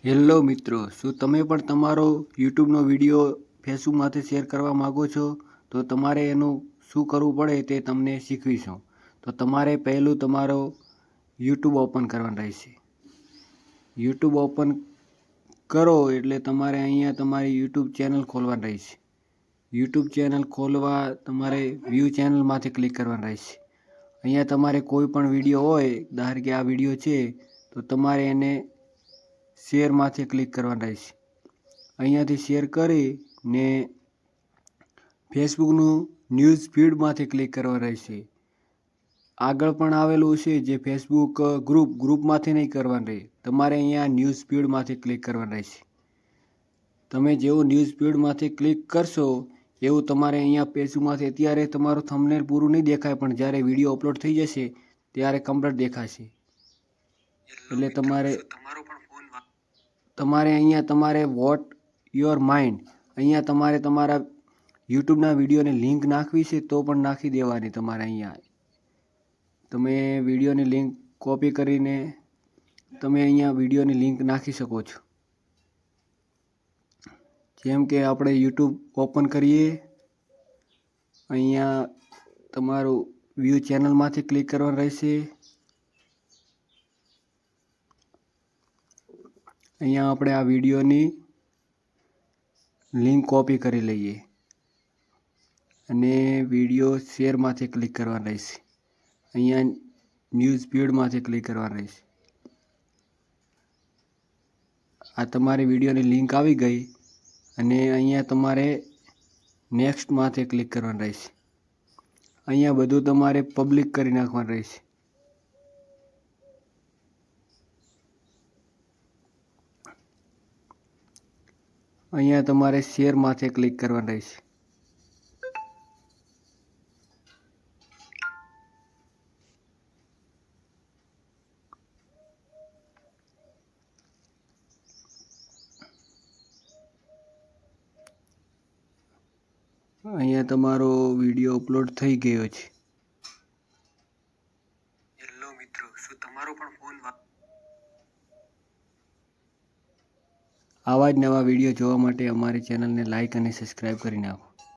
Hello મિત્રો, શું તમે પણ તમારો યુટ્યુબનો વિડીયો ફેસબુકમાંથી શેર કરવા માગો છો? તો તમારે એનું શું કરવું પડે તે તમને શીખવીશું. તો તમારે પહેલું તમારો યુટ્યુબ ઓપન કરવાનું રહેશે. યુટ્યુબ ઓપન કરો એટલે તમારે અહીંયા તમારી યુટ્યુબ ચેનલ ખોલવાની રહેશે. યુટ્યુબ ચેનલ ખોલવા તમારે વ્યૂ ચેનલમાંથી ક્લિક કરવાનું રહેશે. અહીંયા તમારે કોઈ પણ વિડીયો હોય, ધારો કે આ વિડીયો છે તો તમારે એને શેરમાંથી ક્લિક કરવાનું રહેશે. અહીંયાથી શેર કરીને ફેસબુકનું ન્યૂઝ ફીડમાંથી ક્લિક કરવાનું રહેશે. આગળ પણ આવેલું છે જે ફેસબુક ગ્રુપમાંથી નહીં કરવાનું રહે. તમારે અહીંયા ન્યૂઝ ફીડમાંથી ક્લિક કરવાનું રહેશે. તમે જેવું ન્યૂઝ ફીડમાંથી ક્લિક કરશો એવું તમારે અહીંયા ફેસબુકમાંથી અત્યારે તમારું થંબનેલ પૂરું નહીં દેખાય, પણ જ્યારે વિડીયો અપલોડ થઈ જશે ત્યારે કમ્પ્લીટ દેખાશે. એટલે તમારે અહીંયા તમારે વોટ યોર માઇન્ડ, અહીંયા તમારે તમારા યુટ્યુબના વિડીયોની લિંક નાખવી છે તો પણ નાખી દેવાની. તમારે અહીંયા તમે વિડીયોની લિંક કોપી કરીને તમે અહીંયા વિડીયોની લિંક નાખી શકો છો. જેમ કે આપણે યુટ્યુબ ઓપન કરીએ, અહીંયા તમારું વ્યૂ ચેનલમાંથી ક્લિક કરવાનું રહેશે. અહીંયા આપણે આ વિડીયોની લિંક કોપી કરી લઈએ અને વિડીયો શેરમાંથી ક્લિક કરવાનું રહેશે. અહીંયા ન્યૂઝ ફીડમાંથી ક્લિક કરવાનું રહેશે. આ તમારી વિડીયોની લિંક આવી ગઈ અને અહીંયા તમારે નેક્સ્ટમાંથી ક્લિક કરવાનું રહેશે. અહીંયા બધું તમારે પબ્લિક કરી નાખવાનું રહેશે. અહીંયા તમારે શેરમાંથી ક્લિક કરવાનું રહેશે. અહીંયા તમારો વિડીયો અપલોડ થઈ ગયો છે. હેલો મિત્રો, શું તમારો પણ ફોન આવા જ નવા વિડીયો જોવા માટે અમારી ચેનલને લાઈક અને સબસ્ક્રાઈબ કરી નાખો.